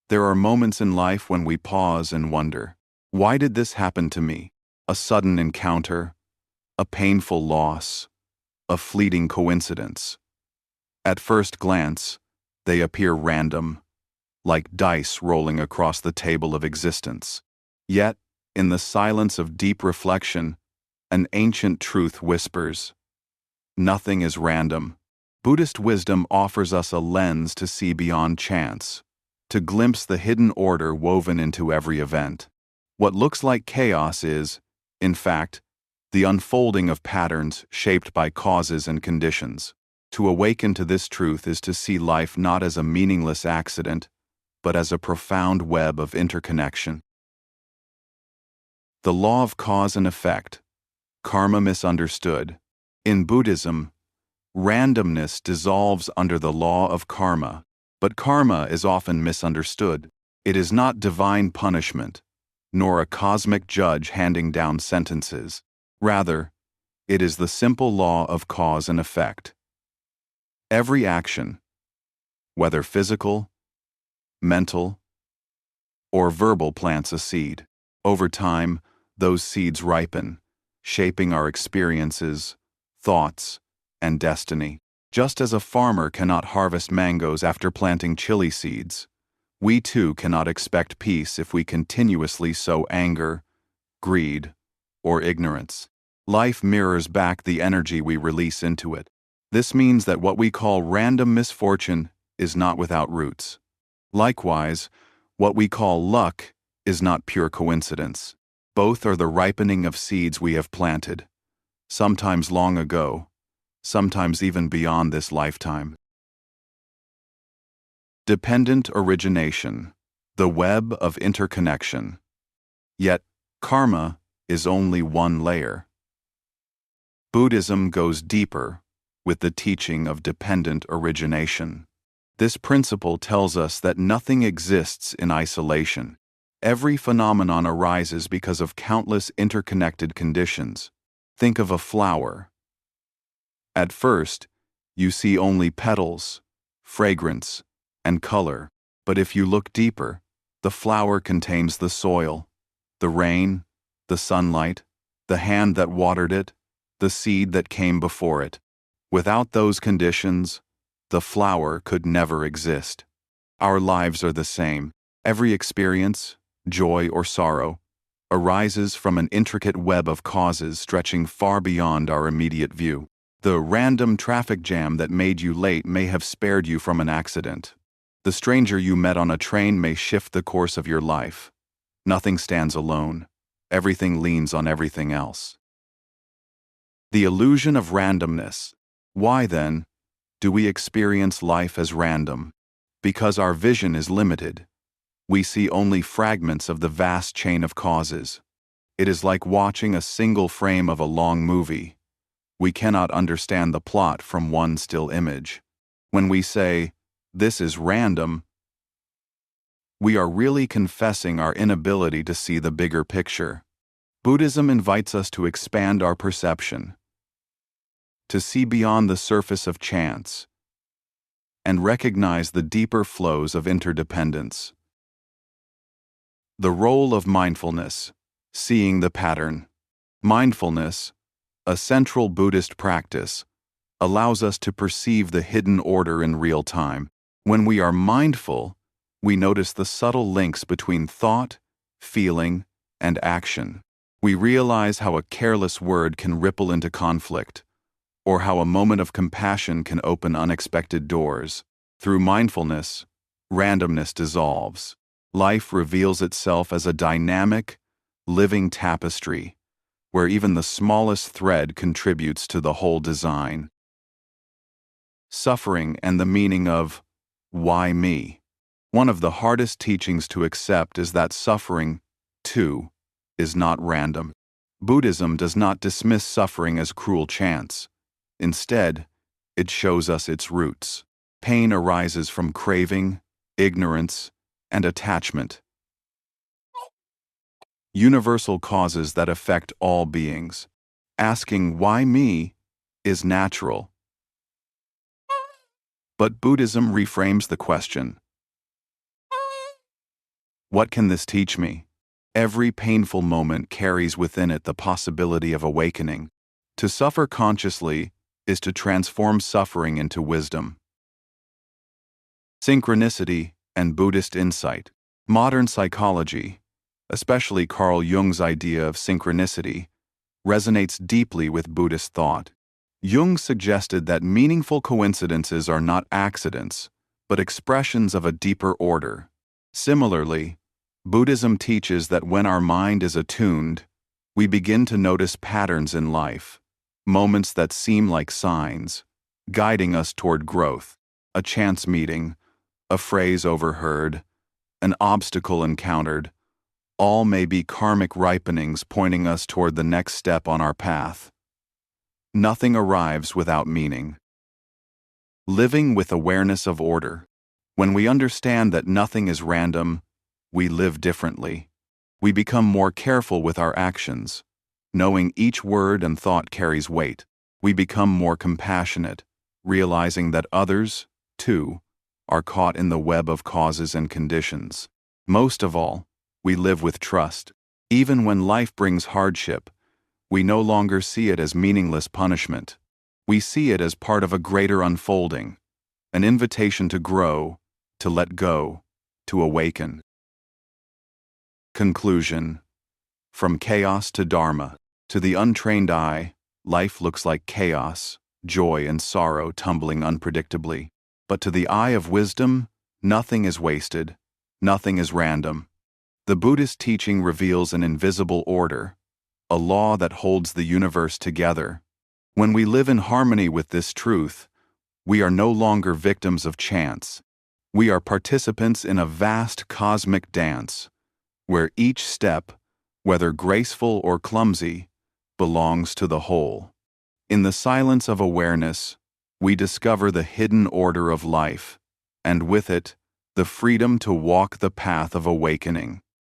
There are moments in life when we pause and wonder, why did this happen to me? A sudden encounter, a painful loss, a fleeting coincidence. At first glance, they appear random, like dice rolling across the table of existence. Yet, in the silence of deep reflection, an ancient truth whispers, nothing is random. Buddhist wisdom offers us a lens to see beyond chance, to glimpse the hidden order woven into every event. What looks like chaos is, in fact, the unfolding of patterns shaped by causes and conditions. To awaken to this truth is to see life not as a meaningless accident, but as a profound web of interconnection. The law of cause and effect, karma misunderstood. In Buddhism, randomness dissolves under the law of karma, but karma is often misunderstood. It is not divine punishment, nor a cosmic judge handing down sentences. Rather, it is the simple law of cause and effect. Every action, whether physical, mental, or verbal, plants a seed. Over time, those seeds ripen, shaping our experiences, thoughts, and destiny. Just as a farmer cannot harvest mangoes after planting chili seeds, we too cannot expect peace if we continuously sow anger, greed, or ignorance. Life mirrors back the energy we release into it. This means that what we call random misfortune is not without roots. Likewise, what we call luck is not pure coincidence. Both are the ripening of seeds we have planted, sometimes long ago, sometimes even beyond this lifetime. Dependent origination, the web of interconnection. Yet, karma is only one layer. Buddhism goes deeper with the teaching of dependent origination. This principle tells us that nothing exists in isolation. Every phenomenon arises because of countless interconnected conditions. Think of a flower. At first, you see only petals, fragrance, and color. But if you look deeper, the flower contains the soil, the rain, the sunlight, the hand that watered it, the seed that came before it. Without those conditions, the flower could never exist. Our lives are the same. Every experience, joy or sorrow, arises from an intricate web of causes stretching far beyond our immediate view. The random traffic jam that made you late may have spared you from an accident. The stranger you met on a train may shift the course of your life. Nothing stands alone. Everything leans on everything else. The illusion of randomness. Why, then, do we experience life as random? Because our vision is limited. We see only fragments of the vast chain of causes. It is like watching a single frame of a long movie. We cannot understand the plot from one still image. When we say, "This is random," we are really confessing our inability to see the bigger picture. Buddhism invites us to expand our perception, to see beyond the surface of chance, and recognize the deeper flows of interdependence. The role of mindfulness, seeing the pattern. Mindfulness, a central Buddhist practice, allows us to perceive the hidden order in real time. When we are mindful, we notice the subtle links between thought, feeling, and action. We realize how a careless word can ripple into conflict, or how a moment of compassion can open unexpected doors. Through mindfulness, randomness dissolves. Life reveals itself as a dynamic, living tapestry, where even the smallest thread contributes to the whole design. Suffering and the meaning of why me? One of the hardest teachings to accept is that suffering, too, is not random. Buddhism does not dismiss suffering as cruel chance. Instead, it shows us its roots. Pain arises from craving, ignorance, and attachment. Universal causes that affect all beings. Asking why me is natural. But Buddhism reframes the question. What can this teach me? Every painful moment carries within it the possibility of awakening. To suffer consciously is to transform suffering into wisdom. Synchronicity and Buddhist insight. Modern psychology, especially Carl Jung's idea of synchronicity, resonates deeply with Buddhist thought. Jung suggested that meaningful coincidences are not accidents, but expressions of a deeper order. Similarly, Buddhism teaches that when our mind is attuned, we begin to notice patterns in life, moments that seem like signs, guiding us toward growth. A chance meeting, a phrase overheard, an obstacle encountered, all may be karmic ripenings pointing us toward the next step on our path. Nothing arrives without meaning. Living with awareness of order. When we understand that nothing is random, we live differently. We become more careful with our actions, knowing each word and thought carries weight. We become more compassionate, realizing that others, too, are caught in the web of causes and conditions. Most of all, we live with trust. Even when life brings hardship, we no longer see it as meaningless punishment. We see it as part of a greater unfolding, an invitation to grow, to let go, to awaken. Conclusion. From chaos to dharma. To the untrained eye, life looks like chaos, joy and sorrow tumbling unpredictably. But to the eye of wisdom, nothing is wasted, nothing is random. The Buddhist teaching reveals an invisible order, a law that holds the universe together. When we live in harmony with this truth, we are no longer victims of chance. We are participants in a vast cosmic dance, where each step, whether graceful or clumsy, belongs to the whole. In the silence of awareness, we discover the hidden order of life, and with it, the freedom to walk the path of awakening.